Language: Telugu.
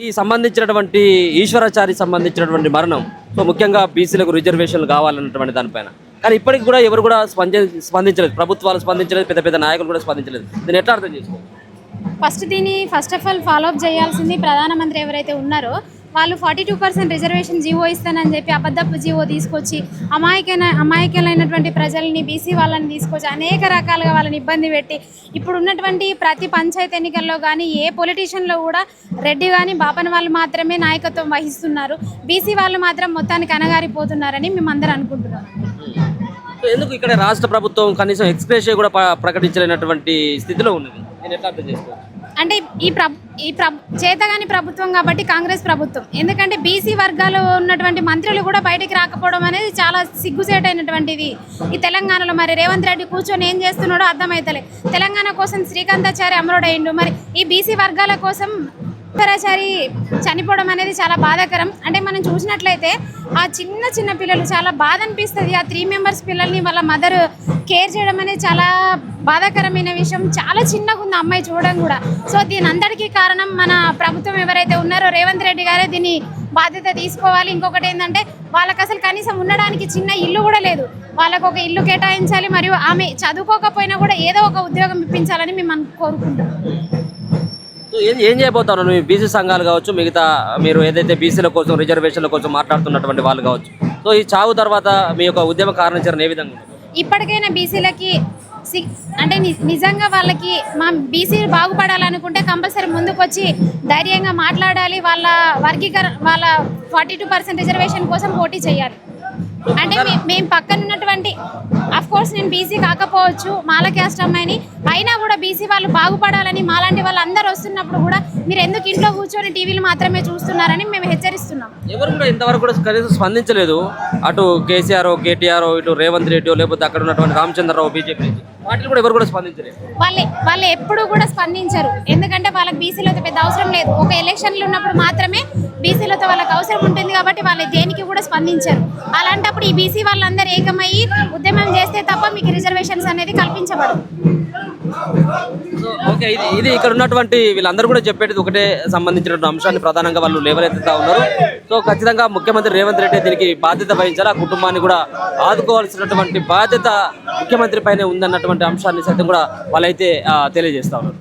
ఈ సంబంధించినటువంటి ఈశ్వరాచారి సంబంధించినటువంటి మరణం సో ముఖ్యంగా బీసీలకు రిజర్వేషన్లు కావాలన్నటువంటి దానిపైన కానీ ఇప్పటికి కూడా ఎవరు కూడా స్పందించలేదు. ప్రభుత్వాలు స్పందించలేదు, పెద్ద పెద్ద నాయకులు కూడా స్పందించలేదు. దీన్ని ఎట్లా అర్థం చేసుకోవాలి? First of all follow up చేయాల్సింది ప్రధానమంత్రి ఎవరైతే ఉన్నారో వాళ్ళు 42% రిజర్వేషన్ జీవో ఇస్తానని చెప్పి అబద్ధపు జీవో తీసుకొచ్చి అమాయకులైనటువంటి ప్రజల్ని బీసీ వాళ్ళని తీసుకొచ్చి అనేక రకాలుగా వాళ్ళని ఇబ్బంది పెట్టి ఇప్పుడు ఉన్నటువంటి ప్రతి పంచాయతీ ఎన్నికల్లో కానీ ఏ పొలిటీషియన్లో కూడా రెడ్డి కానీ బాపన వాళ్ళు మాత్రమే నాయకత్వం వహిస్తున్నారు. బీసీ వాళ్ళు మాత్రం మొత్తానికి అనగారిపోతున్నారని మేమందరం అనుకుంటున్నాం. ఎందుకు ఇక్కడ రాష్ట్ర ప్రభుత్వం కనీసం ఎక్స్‌గ్రేషియా కూడా ప్రకటించలేనటువంటి స్థితిలో ఉన్నది? నేను ఎట్లా అర్థం చేసుకోవాలి? అంటే చేతగాని ప్రభుత్వం కాబట్టి కాంగ్రెస్ ప్రభుత్వం, ఎందుకంటే బీసీ వర్గాల్లో ఉన్నటువంటి మంత్రులు కూడా బయటికి రాకపోవడం అనేది చాలా సిగ్గుసేటైనటువంటిది ఈ తెలంగాణలో. మరి రేవంత్ రెడ్డి కూర్చొని ఏం చేస్తున్నాడో అర్థమైతలే. తెలంగాణ కోసం శ్రీకాంతాచారి అమరుడైండు, మరి ఈ బీసీ వర్గాల కోసం ఈశ్వరాచారి చనిపోవడం అనేది చాలా బాధాకరం. అంటే మనం చూసినట్లయితే ఆ చిన్న పిల్లలు చాలా బాధ అనిపిస్తుంది. ఆ 3 మెంబర్స్ పిల్లల్ని వాళ్ళ మదర్ కేర్ చేయడం అనేది చాలా బాధాకరమైన విషయం. చాలా చిన్నగా ఉంది అమ్మాయి చూడడం కూడా. సో దీని అందరికీ కారణం మన ప్రభుత్వం ఎవరైతే ఉన్నారో రేవంత్ రెడ్డి గారే దీన్ని బాధ్యత తీసుకోవాలి. ఇంకొకటి ఏంటంటే వాళ్ళకి అసలు కనీసం ఉండడానికి చిన్న ఇల్లు కూడా లేదు. వాళ్ళకు ఒక ఇల్లు కేటాయించాలి, మరియు ఆమె చదువుకోకపోయినా కూడా ఏదో ఒక ఉద్యోగం ఇప్పించాలని మేము కోరుకుంటున్నాం. సో ఏం చేయబోతారు మీ బీసీ సంఘాలు కావచ్చు, మిగతా మీరు ఏదైతే బీసీల కోసం రిజర్వేషన్ల కోసం మాట్లాడుతున్నటువంటి వాళ్ళు కావచ్చు, సో ఈ చావు తర్వాత మీ యొక్క ఉద్యమ కార్యాచరణ ఏ విధంగా ఉంటుంది? ఇప్పటికైనా బీసీలకి అంటే నిజంగా వాళ్ళకి మా బీసీలు బాగుపడాలనుకుంటే కంపల్సరీ ముందుకు వచ్చి ధైర్యంగా మాట్లాడాలి. వాళ్ళ 42% రిజర్వేషన్ కోసం పోటీ చేయాలి. అంటే మేము పక్కన ఉన్నటువంటి కోర్స్ నేను బీసీ కాకపోవచ్చు, మాల క్యాస్ట్ అమ్మాయిని, అయినా కూడా బీసీ వాళ్ళు బాగుపడాలని మాలాంటి వాళ్ళు అందరూ వస్తున్నప్పుడు కూడా మీరు ఎందుకు ఇంట్లో కూర్చొని టీవీలు మాత్రమే చూస్తున్నారని మేము హెచ్చరిస్తున్నాం. ఎవరు కూడా ఇంతవరకు కూడా కనీసం స్పందించలేదు. అటు కేసీఆర్, కేటీఆర్, ఇటు రేవంత్ రెడ్డి, లేకపోతే అక్కడ ఉన్నటువంటి రామచంద్రరావు బీజేపీ నుంచి వాటిని కూడా ఎవరు కూడా స్పందించలేదు. వాళ్ళు ఎప్పుడు కూడా స్పందించరు, ఎందుకంటే వాళ్ళకి బీసీలతో పెద్ద అవసరం లేదు. ఒక ఎలక్షన్లు ఉన్నప్పుడు మాత్రమే బీసీలతో వాళ్ళకి అవసరం ఉంటుంది కాబట్టి వాళ్ళు దేనికి కూడా స్పందించరు. అలాంటప్పుడు ఈ బీసీ వాళ్ళందరూ ఏకమయ్యి ఉద్యమం చేస్తే తప్ప మీకు రిజర్వేషన్స్ అనేది కల్పించబడదు. ఓకే, ఇది ఇక్కడ ఉన్నటువంటి వీళ్ళందరూ కూడా చెప్పేది ఒకటే సంబంధించిన అంశాన్ని ప్రధానంగా వాళ్ళు లేవనెత్తుతా ఉన్నారు. సో ఖచ్చితంగా ముఖ్యమంత్రి రేవంత్ రెడ్డి దీనికి బాధ్యత వహించాలి, ఆ కుటుంబాన్ని కూడా ఆదుకోవాల్సినటువంటి బాధ్యత ముఖ్యమంత్రి పైనే ఉందన్నటువంటి అంశాన్ని సైతం కూడా వాళ్ళైతే తెలియజేస్తా ఉన్నారు.